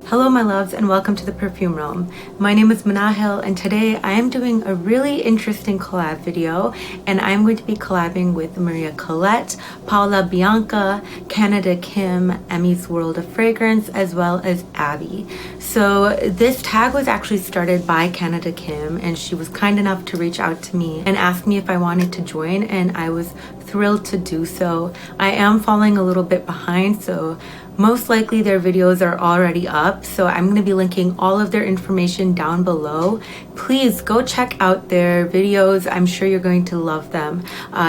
Hello my loves and welcome to the Perfume Realm. My name is Manahil and today I am doing a really interesting collab video, and I'm going to be collabing with Maria Colette, Paola Bianca, Canada Kim, Emmy's World of Fragrance, as well as Abby. So this tag was actually started by Canada Kim, and she was kind enough to reach out to me and ask me if I wanted to join, and I was thrilled to do so. I am falling a little bit behind, so most likely their videos are already up, so I'm going to be linking all of their information down below. Please go check out their videos. I'm sure you're going to love them.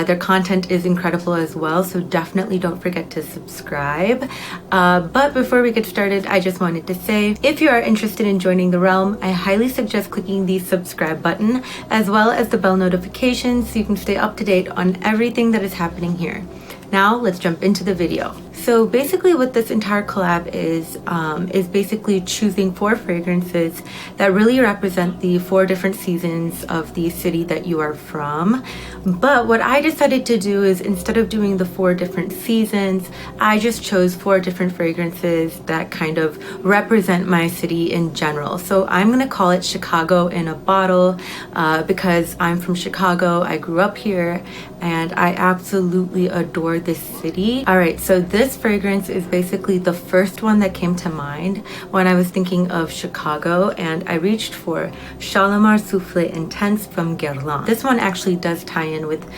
Their content is incredible as well, so definitely don't forget to subscribe. But before we get started, I just wanted to say, if you are interested in joining the realm, I highly suggest clicking the subscribe button as well as the bell notifications so you can stay up to date on everything that is happening here. Now let's jump into the video. So basically what this entire collab is basically choosing 4 fragrances that really represent the 4 different seasons of the city that you are from. But what I decided to do is, instead of doing the 4 different seasons, I just chose 4 different fragrances that kind of represent my city in general. So I'm going to call it Chicago in a bottle because I'm from Chicago. I grew up here and I absolutely adore this city. All right, so this fragrance is basically the first one that came to mind when I was thinking of Chicago, and I reached for Shalimar Soufflé Intense from Guerlain. This one actually does tie in with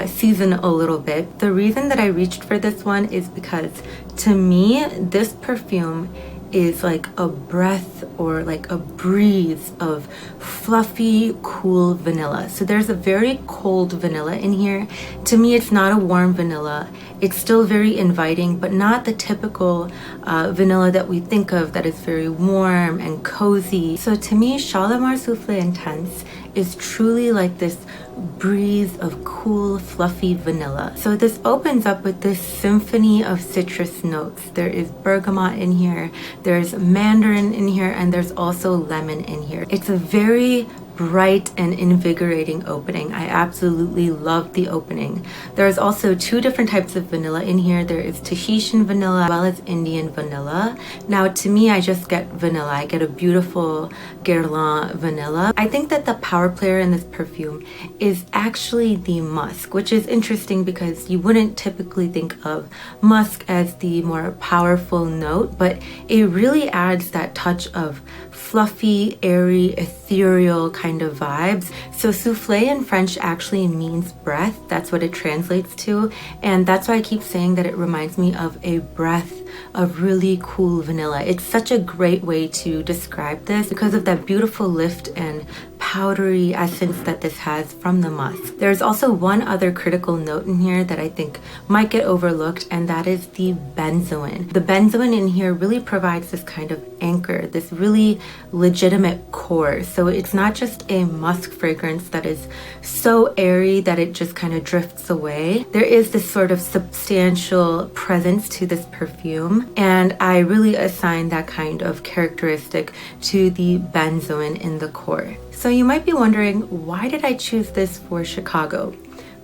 season a little bit. The reason that I reached for this one is because, to me, this perfume is like a breath or like a breeze of fluffy, cool vanilla. So there's a very cold vanilla in here. To me, it's not a warm vanilla. It's still very inviting, but not the typical vanilla that we think of that is very warm and cozy. So to me, Shalimar Soufflé Intense is truly like this breeze of cool, fluffy vanilla. So this opens up with this symphony of citrus notes. There is bergamot in here, there's mandarin in here, and there's also lemon in here. It's a very bright and invigorating opening. I absolutely love the opening. There's also 2 different types of vanilla in here. There is Tahitian vanilla as well as Indian vanilla. Now to me, I just get vanilla. I get a beautiful Guerlain vanilla. I think that the power player in this perfume is actually the musk, which is interesting because you wouldn't typically think of musk as the more powerful note, but it really adds that touch of fluffy, airy, ethereal kind of vibes. So soufflé in French actually means breath. That's what it translates to, and that's why I keep saying that it reminds me of a breath of really cool vanilla. It's such a great way to describe this because of that beautiful lift and powdery essence that this has from the musk. There's also one other critical note in here that I think might get overlooked, and that is the benzoin. The benzoin in here really provides this kind of anchor, this really legitimate core. So it's not just a musk fragrance that is so airy that it just kind of drifts away. There is this sort of substantial presence to this perfume, and I really assign that kind of characteristic to the benzoin in the core. So you might be wondering, why did I choose this for Chicago?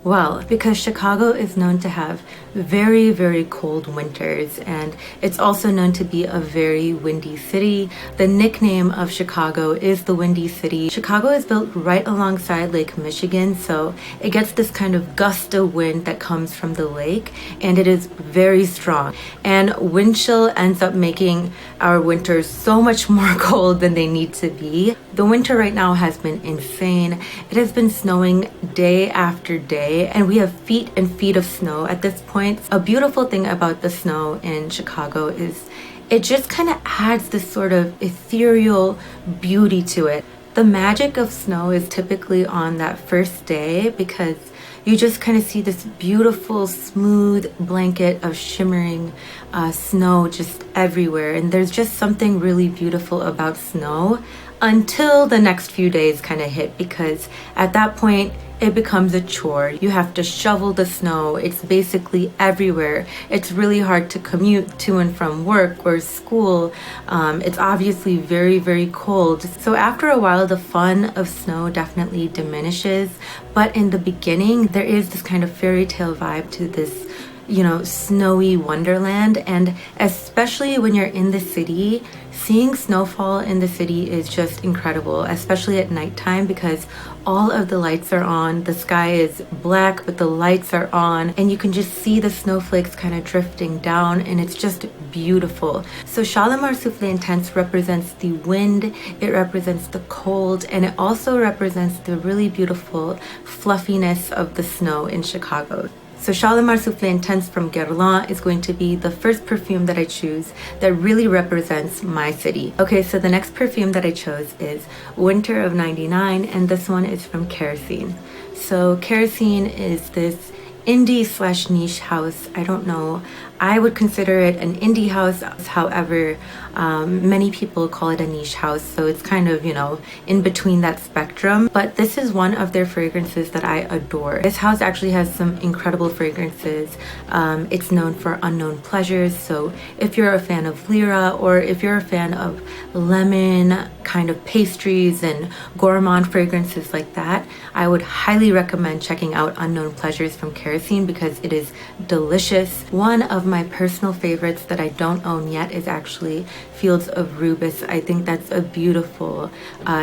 Well, because Chicago is known to have very, very cold winters, and it's also known to be a very windy city. The nickname of Chicago is the Windy City. Chicago is built right alongside Lake Michigan, so it gets this kind of gust of wind that comes from the lake, and it is very strong. And wind chill ends up making our winters so much more cold than they need to be. The winter right now has been insane. It has been snowing day after day, and we have feet and feet of snow at this point. A beautiful thing about the snow in Chicago is it just kind of adds this sort of ethereal beauty to it. The magic of snow is typically on that first day because you just kind of see this beautiful, smooth blanket of shimmering snow just everywhere. And there's just something really beautiful about snow until the next few days kind of hit, because at that point, it becomes a chore. You have to shovel the snow. It's basically everywhere. It's really hard to commute to and from work or school. It's obviously very, very cold. So after a while, the fun of snow definitely diminishes. But in the beginning, there is this kind of fairy tale vibe to this, you know, snowy wonderland. And especially when you're in the city, Seeing snowfall in the city is just incredible, especially at nighttime, because all of the lights are on. The sky is black, but the lights are on, and you can just see the snowflakes kind of drifting down, and it's just beautiful. So Shalimar Soufflé Intense represents the wind, it represents the cold, and it also represents the really beautiful fluffiness of the snow in Chicago. So Shalimar Soufflé Intense from Guerlain is going to be the first perfume that I choose that really represents my city. Okay, so the next perfume that I chose is Winter of '99, and this one is from Kerosene. So Kerosene is this indie slash niche house. I don't know. I would consider it an indie house. However, many people call it a niche house. So it's kind of, you know, in between that spectrum. But this is one of their fragrances that I adore. This house actually has some incredible fragrances. It's known for unknown pleasures. So if you're a fan of Lyra, or if you're a fan of lemon kind of pastries and gourmand fragrances like that, I would highly recommend checking out Unknown Pleasures from Kerosene because it is delicious. One of my personal favorites that I don't own yet is actually Fields of Rubus. I think that's a beautiful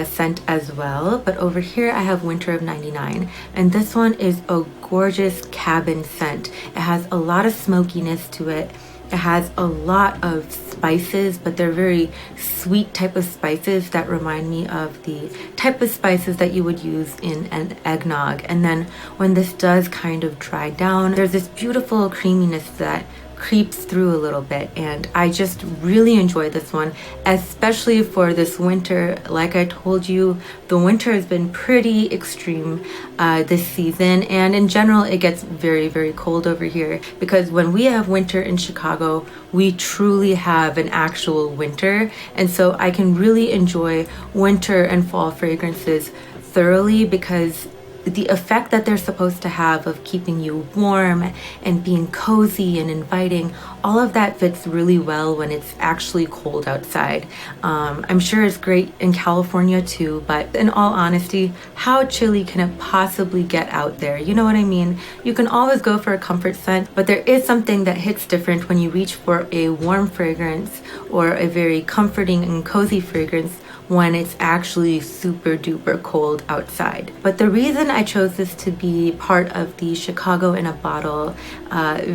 scent as well. But over here I have Winter of '99, and this one is a gorgeous cabin scent. It has a lot of smokiness to it. It has a lot of spices, but they're very sweet type of spices that remind me of the type of spices that you would use in an eggnog. And then when this does kind of dry down, there's this beautiful creaminess that creeps through a little bit, and I just really enjoy this one, especially for this winter. Like I told you, the winter has been pretty extreme this season, and in general it gets very, very cold over here, because when we have winter in Chicago, we truly have an actual winter. And so I can really enjoy winter and fall fragrances thoroughly, because the effect that they're supposed to have of keeping you warm and being cozy and inviting, all of that fits really well when it's actually cold outside. I'm sure it's great in California too, but in all honesty, how chilly can it possibly get out there? You know what I mean? You can always go for a comfort scent, but there is something that hits different when you reach for a warm fragrance or a very comforting and cozy fragrance when it's actually super duper cold outside. But the reason I chose this to be part of the Chicago in a Bottle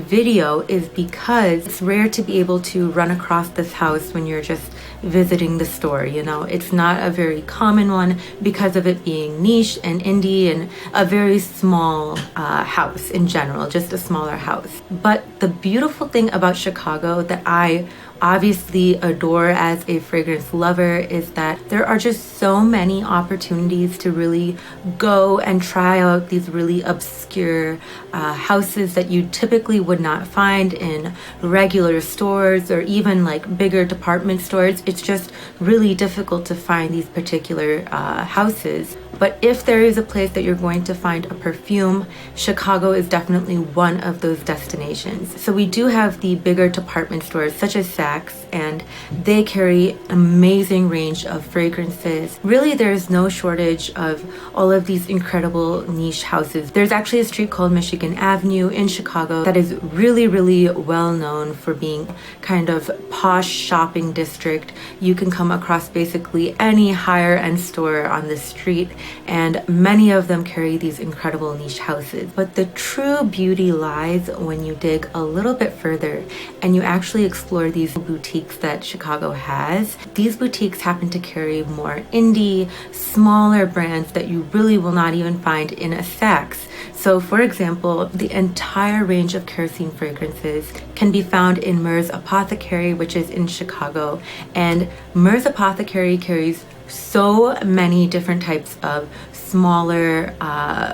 video is because it's rare to be able to run across this house when you're just visiting the store. You know, it's not a very common one because of it being niche and indie and a very small house in general, just a smaller house. But the beautiful thing about Chicago that I obviously adore as a fragrance lover is that there are just so many opportunities to really go and try out these really obscure houses that you typically would not find in regular stores or even like bigger department stores. It's just really difficult to find these particular houses. But if there is a place that you're going to find a perfume, Chicago is definitely one of those destinations. So we do have the bigger department stores such as Saks, and they carry an amazing range of fragrances. Really, there's no shortage of all of these incredible niche houses. There's actually a street called Michigan Avenue in Chicago that is really, really well known for being kind of posh shopping district. You can come across basically any higher end store on the street, and many of them carry these incredible niche houses. But the true beauty lies when you dig a little bit further and you actually explore these boutiques that Chicago has. These boutiques happen to carry more indie, smaller brands that you really will not even find in a Saks. So for example, the entire range of Kerosene fragrances can be found in Murs Apothecary, which is in Chicago. And Murs Apothecary carries so many different types of smaller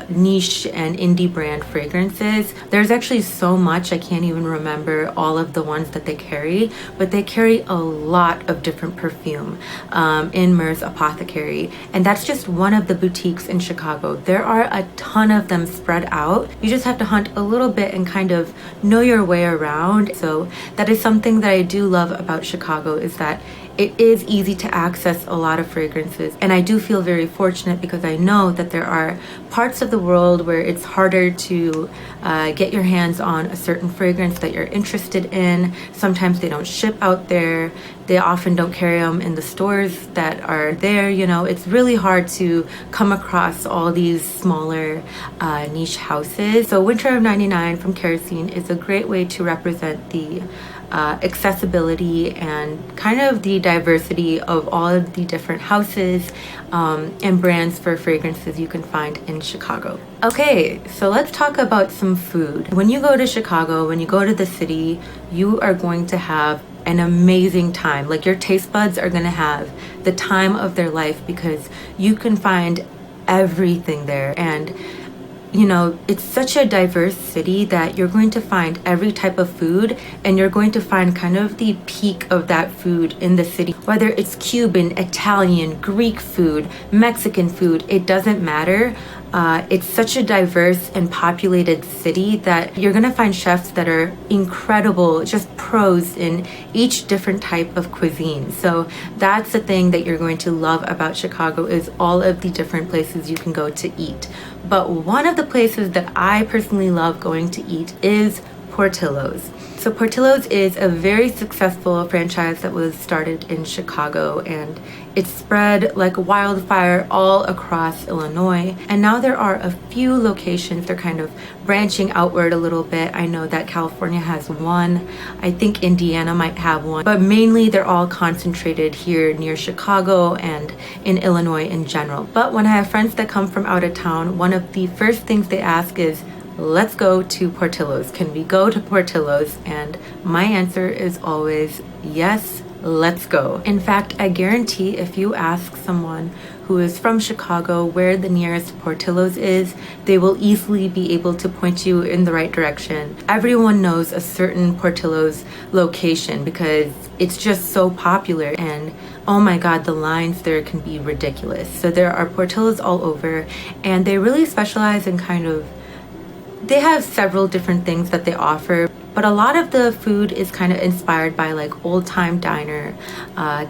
niche and indie brand fragrances. There's actually so much, I can't even remember all of the ones that they carry, but they carry a lot of different perfume in Murs Apothecary, and that's just one of the boutiques in Chicago. There are a ton of them spread out. You just have to hunt a little bit and kind of know your way around. So that is something that I do love about Chicago, is that it is easy to access a lot of fragrances. And I do feel very fortunate because I know that there are parts of the world where it's harder to get your hands on a certain fragrance that you're interested in. Sometimes they don't ship out there. They often don't carry them in the stores that are there. You know, it's really hard to come across all these smaller niche houses. So Winter of 99 from Kerosene is a great way to represent the accessibility and kind of the diversity of all of the different houses and brands for fragrances you can find in Chicago. Okay, so let's talk about some food. When you go to Chicago, when you go to the city, you are going to have an amazing time. Like, your taste buds are gonna have the time of their life because you can find everything there. And you know, it's such a diverse city that you're going to find every type of food, and you're going to find kind of the peak of that food in the city. Whether it's Cuban, Italian, Greek food, Mexican food, it doesn't matter. It's such a diverse and populated city that you're gonna find chefs that are incredible, just pros in each different type of cuisine. So that's the thing that you're going to love about Chicago, is all of the different places you can go to eat. But one of the places that I personally love going to eat is Portillo's. So Portillo's is a very successful franchise that was started in Chicago, and it's spread like wildfire all across Illinois. And now there are a few locations. They're kind of branching outward a little bit. I know that California has one. I think Indiana might have one. But mainly they're all concentrated here near Chicago and in Illinois in general. But when I have friends that come from out of town, one of the first things they ask is, let's go to Portillo's. Can we go to Portillo's? And my answer is always yes, let's go. In fact, I guarantee if you ask someone who is from Chicago where the nearest Portillo's is, they will easily be able to point you in the right direction. Everyone knows a certain Portillo's location because it's just so popular, and oh my god, the lines there can be ridiculous. So there are Portillo's all over, and they really specialize in they have several different things that they offer, but a lot of the food is kind of inspired by like old-time diner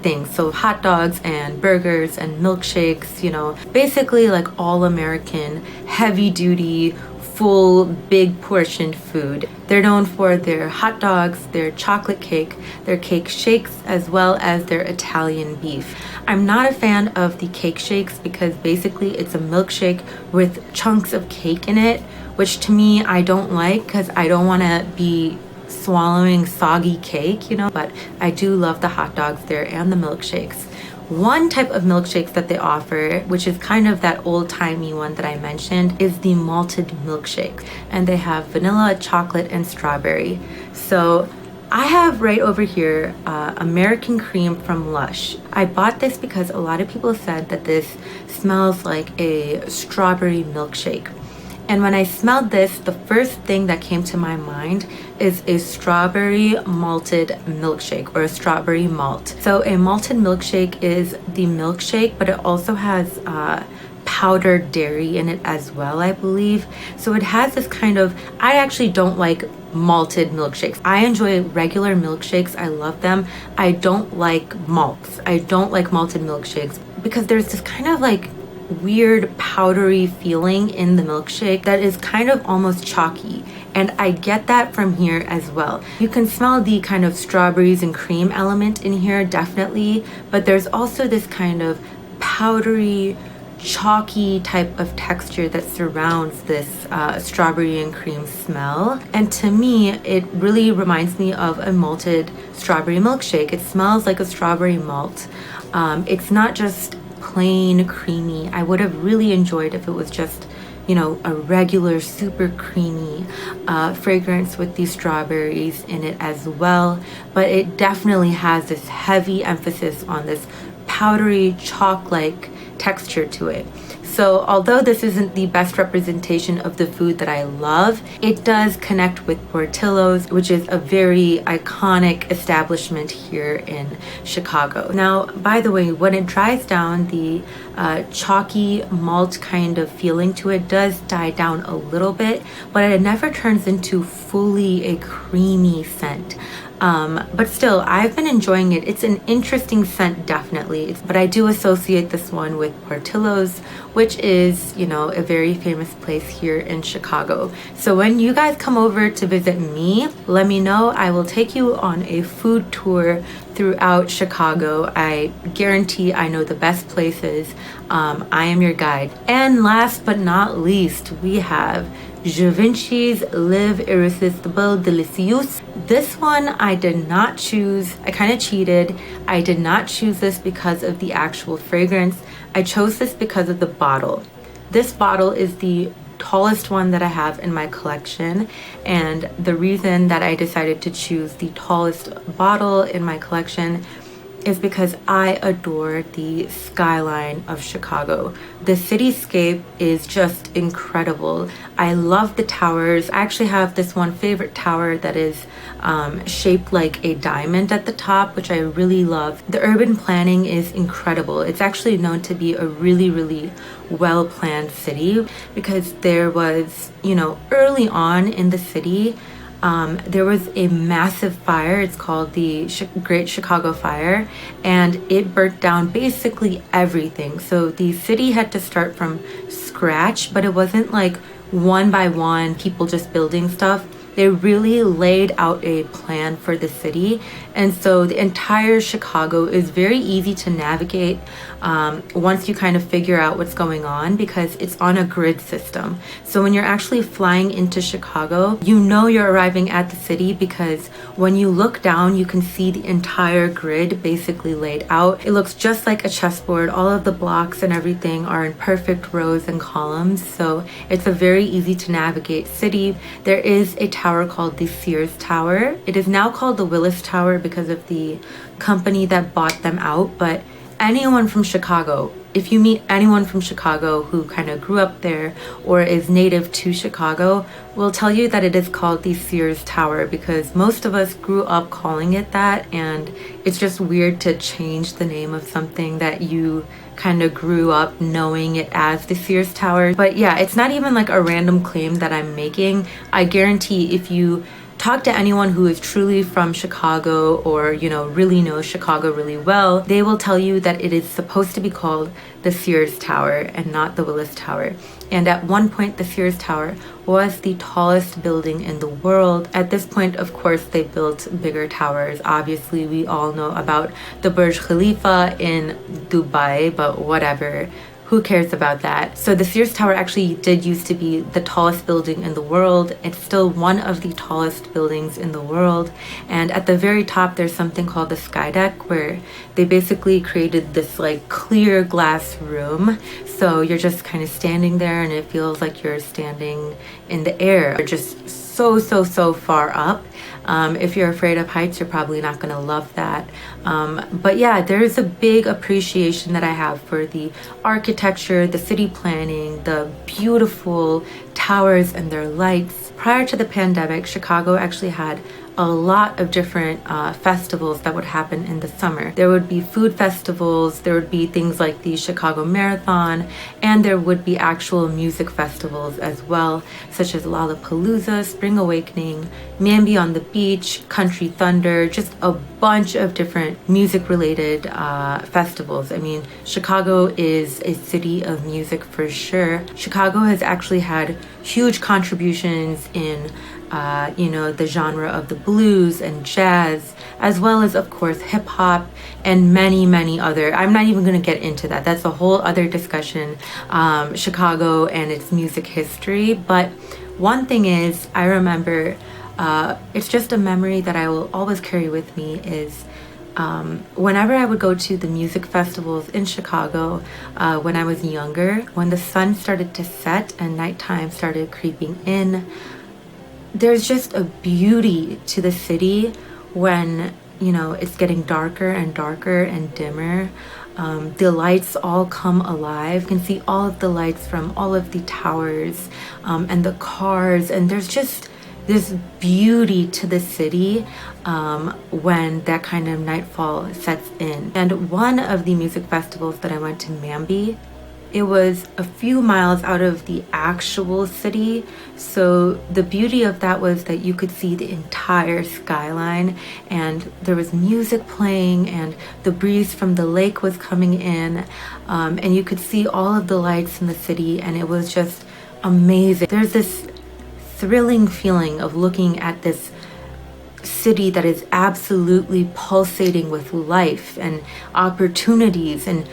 things. So hot dogs and burgers and milkshakes, you know, basically like all American, heavy-duty, full, big portioned food. They're known for their hot dogs, their chocolate cake, their cake shakes, as well as their Italian beef. I'm not a fan of the cake shakes because basically it's a milkshake with chunks of cake in it, which to me I don't like because I don't want to be swallowing soggy cake, you know. But I do love the hot dogs there and the milkshakes. One type of milkshakes that they offer, which is kind of that old-timey one that I mentioned, is the malted milkshake, and they have vanilla, chocolate, and strawberry. So I have right over here American cream from Lush. I bought this because a lot of people said that this smells like a strawberry milkshake. And when I smelled this, the first thing that came to my mind is a strawberry malted milkshake, or a strawberry malt. So a malted milkshake is the milkshake, but it also has powdered dairy in it as well, I believe. So it has this kind of, I actually don't like malted milkshakes. I enjoy regular milkshakes. I love them. I don't like malts. I don't like malted milkshakes because there's this kind of like weird powdery feeling in the milkshake that is kind of almost chalky, and I get that from here as well. You can smell the kind of strawberries and cream element in here, definitely, but there's also this kind of powdery, chalky type of texture that surrounds this strawberry and cream smell. And to me, it really reminds me of a malted strawberry milkshake. It smells like a strawberry malt. It's not just plain creamy. I would have really enjoyed if it was just, you know, a regular super creamy fragrance with these strawberries in it as well. But it definitely has this heavy emphasis on this powdery chalk-like texture to it. So although this isn't the best representation of the food that I love, it does connect with Portillo's, which is a very iconic establishment here in Chicago. Now, by the way, when it dries down, the chalky malt kind of feeling to it does die down a little bit, but it never turns into fully a creamy scent. But still, I've been enjoying it. It's an interesting scent, definitely. But I do associate this one with Portillo's, which is, you know, a very famous place here in Chicago. So when you guys come over to visit me, let me know. I will take you on a food tour throughout Chicago. I guarantee I know the best places. I am your guide. And last but not least, we have Givenchy's Live Irresistible Delicious. This one I did not choose. I kind of cheated. I did not choose this because of the actual fragrance. I chose this because of the bottle. This bottle is the tallest one that I have in my collection, and the reason that I decided to choose the tallest bottle in my collection is because I adore the skyline of Chicago. The cityscape is just incredible. I love the towers. I actually have this one favorite tower that is shaped like a diamond at the top, which I really love. The urban planning is incredible. It's actually known to be a really well-planned city because there was, you know, early on in the city, there was a massive fire. It's called the Great Chicago Fire, and it burnt down basically everything. So the city had to start from scratch, but it wasn't like one by one people just building stuff. They really laid out a plan for the city, and so the entire Chicago is very easy to navigate once you kind of figure out what's going on, because it's on a grid system. So when you're actually flying into Chicago, you know you're arriving at the city because when you look down, you can see the entire grid basically laid out. It looks just like a chessboard. All of the blocks and everything are in perfect rows and columns, so it's a very easy to navigate city. There is a tower called the Sears Tower. It is now called the Willis Tower because of the company that bought them out, but anyone from Chicago, if you meet anyone from Chicago who kind of grew up there or is native to Chicago, will tell you that it is called the Sears Tower because most of us grew up calling it that, and it's just weird to change the name of something that you kind of grew up knowing it as the Sears Tower. But yeah, it's not even like a random claim that I'm making. I guarantee if you talk to anyone who is truly from Chicago or, you know, really knows Chicago really well, they will tell you that it is supposed to be called the Sears Tower and not the Willis Tower. And at one point, the Sears Tower was the tallest building in the world. At this point, of course, they built bigger towers. Obviously, we all know about the Burj Khalifa in Dubai, but whatever. Who cares about that? So the Sears Tower actually did used to be the tallest building in the world. It's still one of the tallest buildings in the world. And at the very top, there's something called the sky deck, where they basically created this like clear glass room. So you're just kind of standing there and it feels like you're standing in the air. You're just so far up. If you're afraid of heights, you're probably not going to love that. But yeah, there's a big appreciation that I have for the architecture, the city planning, the beautiful towers and their lights. Prior to the pandemic, Chicago actually had a lot of different festivals that would happen in the summer. There would be food festivals, there would be things like the Chicago Marathon, and there would be actual music festivals as well, such as Lollapalooza, Spring Awakening, Mamby on the Beach, Country Thunder, just a bunch of different music related festivals. I mean, Chicago is a city of music for sure. Chicago has actually had huge contributions in you know, the genre of the blues and jazz, as well as, of course, hip hop and many other. I'm not even going to get into that. That's a whole other discussion, Chicago and its music history. But one thing is, I remember, it's just a memory that I will always carry with me is whenever I would go to the music festivals in Chicago when I was younger, when the sun started to set and nighttime started creeping in, there's just a beauty to the city when, you know, it's getting darker and darker and dimmer. The lights all come alive. You can see all of the lights from all of the towers and the cars, and there's just this beauty to the city when that kind of nightfall sets in. And one of the music festivals that I went to, Mamby, it was a few miles out of the actual city. So the beauty of that was that you could see the entire skyline, and there was music playing and the breeze from the lake was coming in, and you could see all of the lights in the city, and it was just amazing. There's this thrilling feeling of looking at this city that is absolutely pulsating with life and opportunities and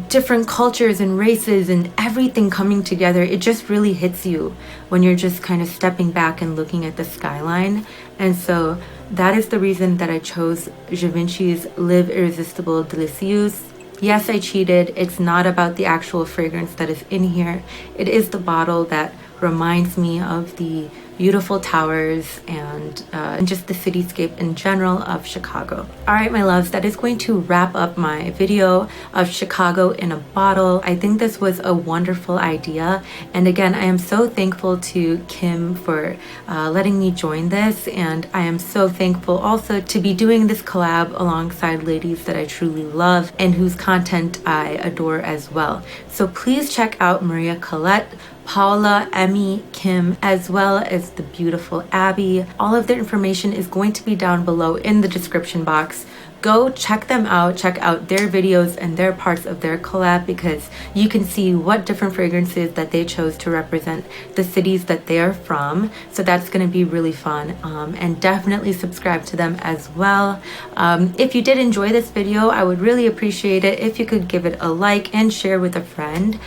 different cultures and races and everything coming together. It just really hits you when you're just kind of stepping back and looking at the skyline. And so that is the reason that I chose Givenchy's Live Irresistible Delicieux. Yes, I cheated. It's not about the actual fragrance that is in here. It is the bottle that reminds me of the beautiful towers and just the cityscape in general of Chicago. All right, my loves, that is going to wrap up my video of Chicago in a bottle. I think this was a wonderful idea, and again, I am so thankful to Kim for letting me join this, and I am so thankful also to be doing this collab alongside ladies that I truly love and whose content I adore as well. So please check out Maria Colette, Paola, Emmy, Kim, as well as the beautiful Abby. All of their information is going to be down below in the description box. Go check them out, check out their videos and their parts of their collab, because you can see what different fragrances that they chose to represent the cities that they are from. So that's going to be really fun, and definitely subscribe to them as well. If you did enjoy this video, I would really appreciate it if you could give it a like and share with a friend.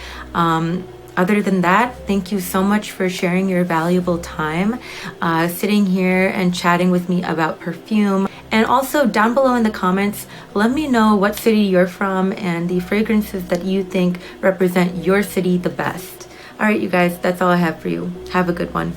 Other than that, thank you so much for sharing your valuable time, sitting here and chatting with me about perfume. And also down below in the comments, let me know what city you're from and the fragrances that you think represent your city the best. All right, you guys, that's all I have for you. Have a good one.